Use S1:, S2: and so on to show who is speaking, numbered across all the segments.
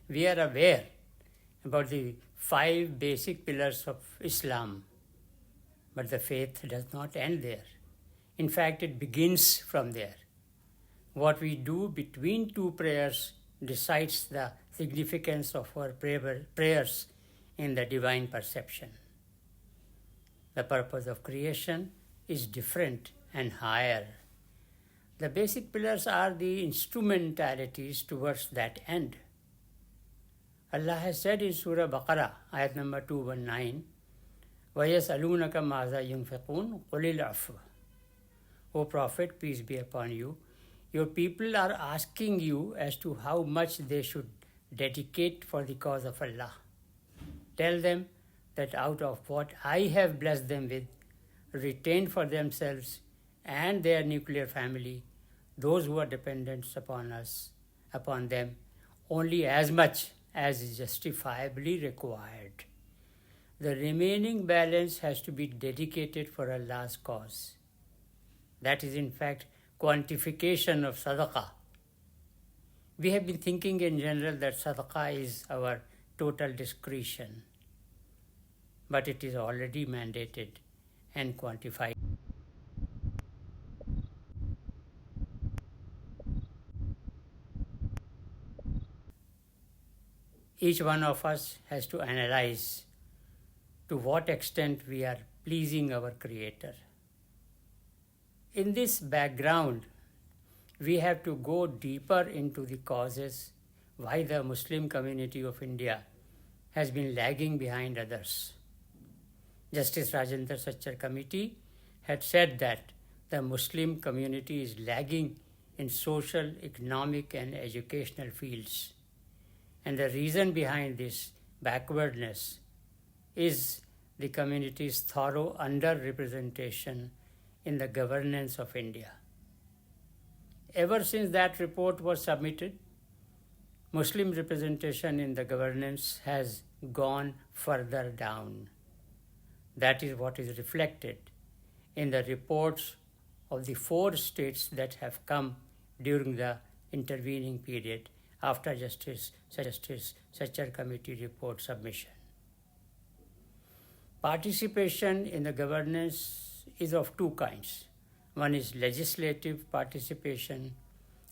S1: we are aware about the 5 basic pillars of Islam, but the faith does not end there. In fact, it begins from there. What we do between 2 prayers decides the significance of our prayers in the divine perception. The purpose of creation is different and higher. The basic pillars are the instrumentalities towards that end. Allah has said in Surah Baqarah, ayat number 219, وَيَسْأَلُونَكَ مَاذَا يُنْفِقُونَ قُلِ الْعَفْوَ. O Prophet, peace be upon you, your people are asking you as to how much they should dedicate for the cause of Allah. Tell them that out of what I have blessed them with, retain for themselves and their nuclear family, those who are dependent upon them, only as much as is justifiably required. The remaining balance has to be dedicated for Allah's cause. That is in fact quantification of sadaqah. We have been thinking in general that sadaqah is our total discretion, but it is already mandated and quantified. Each one of us has to analyze to what extent we are pleasing our Creator. In this background, we have to go deeper into the causes why the Muslim community of India has been lagging behind others. Justice Rajendra Sachar Committee had said that the Muslim community is lagging in social, economic and educational fields. And the reason behind this backwardness is the community's thorough underrepresentation in the governance of India. Ever since that report was submitted, Muslim representation in the governance has gone further down. That is what is reflected in the reports of the 4 states that have come during the intervening period after Justice Sachar Committee report submission. Participation in the governance is of 2 kinds. One is legislative participation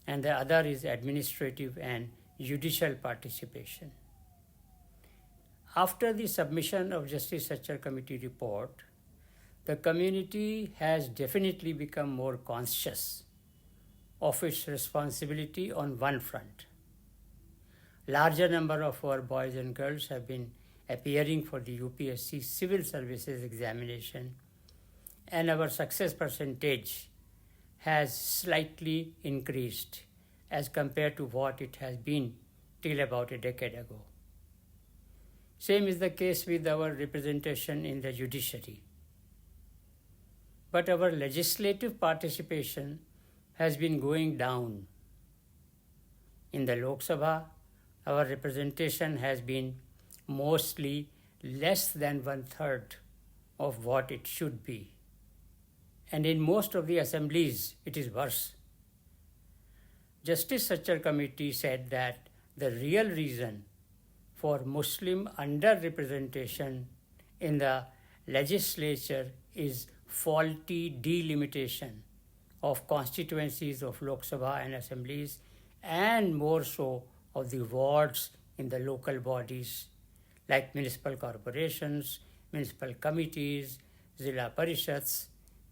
S1: and the other is administrative and judicial participation. After the submission of Justice Sachar Committee report, the community has definitely become more conscious of its responsibility on one front. Larger number of our boys and girls have been appearing for the UPSC Civil Services examination, and our success percentage has slightly increased as compared to what it has been till about a decade ago. Same is the case with our representation in the judiciary. But our legislative participation has been going down. In the Lok Sabha, our representation has been mostly less than 1/3 of what it should be. And in most of the assemblies, it is worse. Justice Sachar Committee said that the real reason for Muslim underrepresentation in the legislature is faulty delimitation of constituencies of Lok Sabha and assemblies, and more so of the wards in the local bodies like municipal corporations, municipal committees, Zilla Parishads,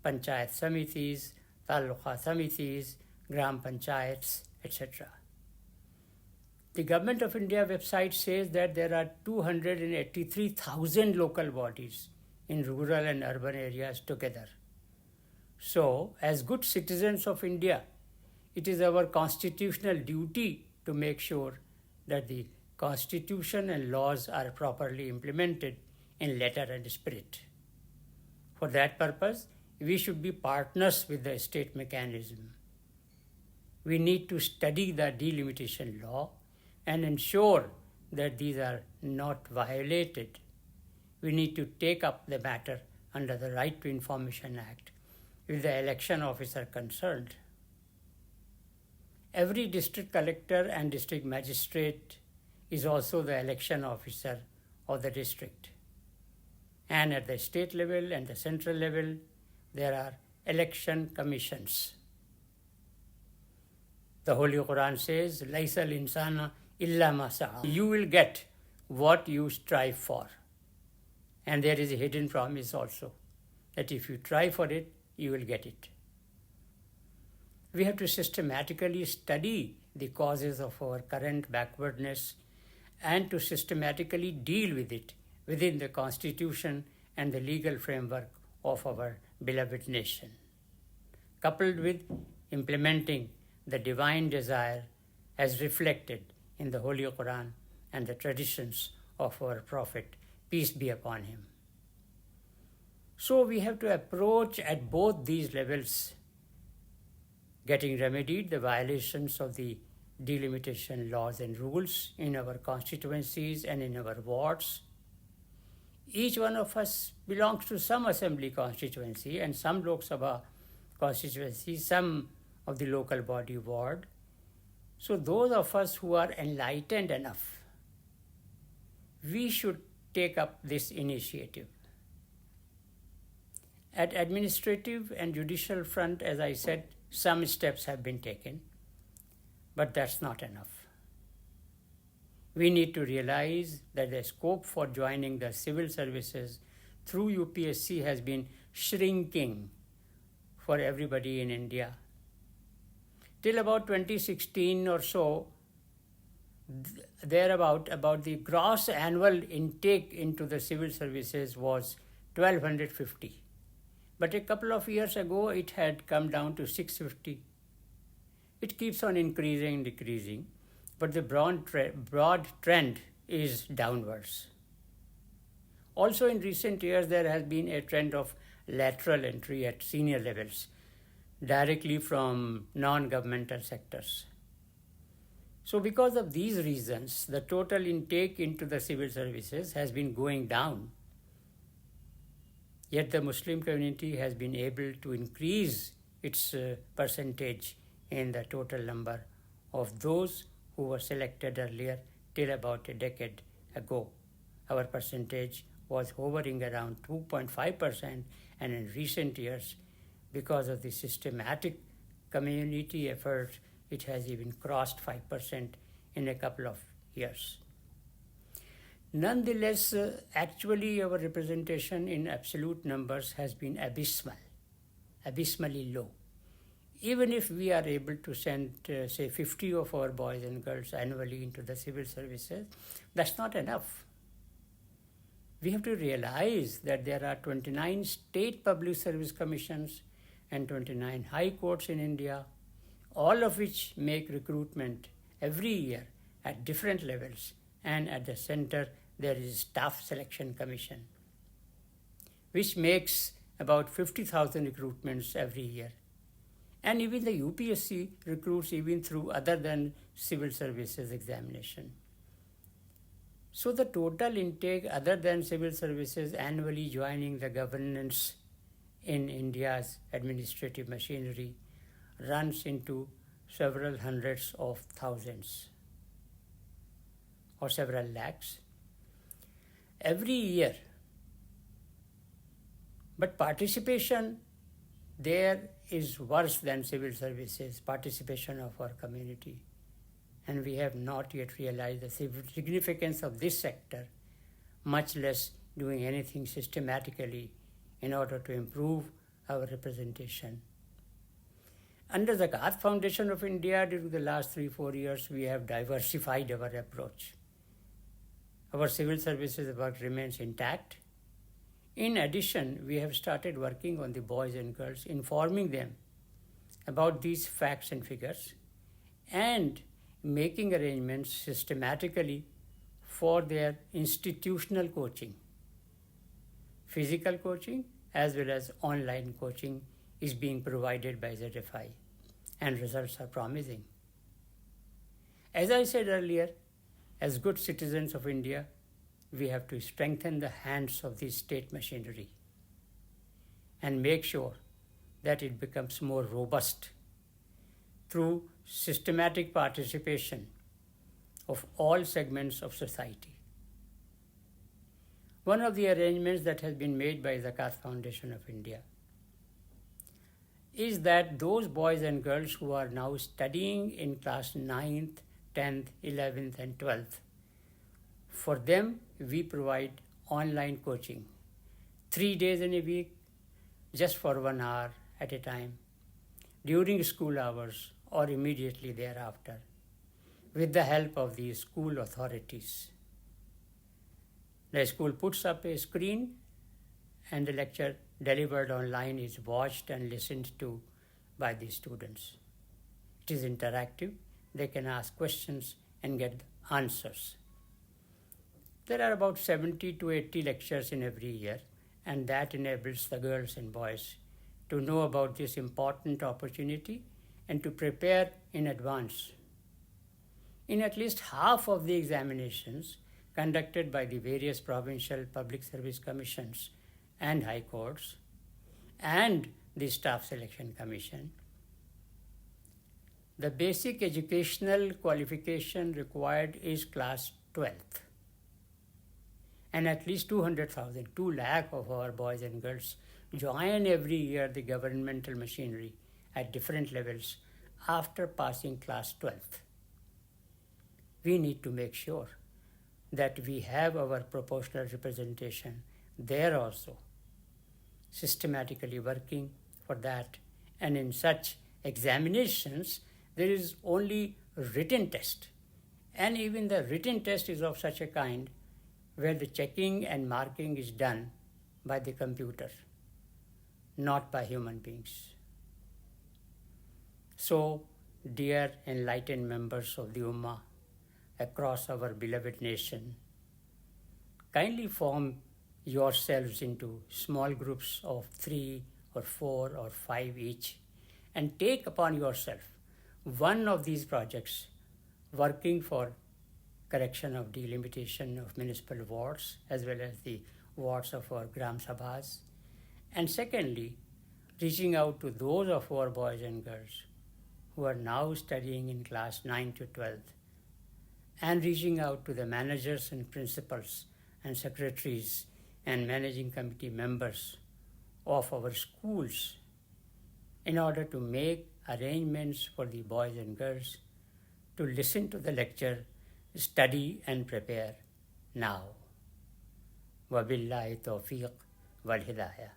S1: Panchayat Samitis, Taluka Samitis, Gram Panchayats, etc. The Government of India website says that there are 283,000 local bodies in rural and urban areas together. So, as good citizens of India, it is our constitutional duty to make sure that the Constitution and laws are properly implemented in letter and spirit. For that purpose, we should be partners with the state mechanism. We need to study the delimitation law and ensure that these are not violated. We need to take up the matter under the Right to Information Act with the election officer concerned. Every district collector and district magistrate is also the election officer of the district. And at the state level and the central level, there are election commissions. The Holy Quran says, "Laisa al-insana illa ma sa'a." You will get what you strive for. And there is a hidden promise also, that if you try for it, you will get it. We have to systematically study the causes of our current backwardness and to systematically deal with it within the constitution and the legal framework of our beloved nation, coupled with implementing the divine desire as reflected in the Holy Quran and the traditions of our Prophet, peace be upon him. So we have to approach at both these levels, getting remedied the violations of the delimitation laws and rules in our constituencies and in our wards. Each one of us belongs to some assembly constituency and some Lok Sabha constituency, some of the local body ward. So those of us who are enlightened enough, we should take up this initiative. At administrative and judicial front, as I said, some steps have been taken, but that's not enough. We need to realize that the scope for joining the civil services through UPSC has been shrinking for everybody in India. Till about 2016 or so, about the gross annual intake into the civil services was 1,250. But a couple of years ago, it had come down to 650. It keeps on increasing and decreasing, but the broad trend is downwards. Also in recent years, there has been a trend of lateral entry at senior levels, directly from non-governmental sectors. So because of these reasons, the total intake into the civil services has been going down. Yet the Muslim community has been able to increase its percentage in the total number of those who were selected earlier till about a decade ago. Our percentage was hovering around 2.5%, and in recent years, because of the systematic community effort, it has even crossed 5% in a couple of years. Nonetheless, actually our representation in absolute numbers has been abysmally low. Even if we are able to send, say, 50 of our boys and girls annually into the civil services, that's not enough. We have to realize that there are 29 state public service commissions and 29 high courts in India, all of which make recruitment every year at different levels, and at the center there is Staff Selection Commission, which makes about 50,000 recruitments every year. And even the UPSC recruits even through other than civil services examination. So the total intake other than civil services annually joining the governance in India's administrative machinery runs into several hundreds of thousands or several lakhs every year. But participation there is worse than civil services, participation of our community. And we have not yet realized the significance of this sector, much less doing anything systematically in order to improve our representation. Under the Zakat Foundation of India, during the last 3-4 years, we have diversified our approach. Our civil services work remains intact. In addition, we have started working on the boys and girls, informing them about these facts and figures, and making arrangements systematically for their institutional coaching. Physical coaching as well as online coaching is being provided by ZFI, and results are promising. As I said earlier, as good citizens of India, we have to strengthen the hands of the state machinery and make sure that it becomes more robust through systematic participation of all segments of society. One of the arrangements that has been made by Zakat Foundation of India is that those boys and girls who are now studying in class 9th, 10th, 11th and 12th, for them we provide online coaching 3 days in a week, just for 1 hour at a time, during school hours or immediately thereafter, with the help of the school authorities. The school puts up a screen and the lecture delivered online is watched and listened to by the students. It is interactive. They can ask questions and get answers. There are about 70 to 80 lectures in every year, and that enables the girls and boys to know about this important opportunity and to prepare in advance. In at least half of the examinations conducted by the various provincial public service commissions and high courts and the Staff Selection Commission, the basic educational qualification required is class 12th. And at least 200,000, 2 lakh of our boys and girls join every year the governmental machinery at different levels after passing class 12th. We need to make sure that we have our proportional representation there also, systematically working for that. And in such examinations, there is only written test. And even the written test is of such a kind where the checking and marking is done by the computer, not by human beings. So, dear enlightened members of the Ummah across our beloved nation, kindly form yourselves into small groups of 3 or 4 or 5 each and take upon yourself one of these projects, working for correction of delimitation of municipal wards as well as the wards of our Gram Sabhas. And secondly, reaching out to those of our boys and girls who are now studying in class 9 to 12th and reaching out to the managers and principals and secretaries and managing committee members of our schools in order to make arrangements for the boys and girls to listen to the lecture, study and prepare now. Wabillahi tawfiq wal hidayah.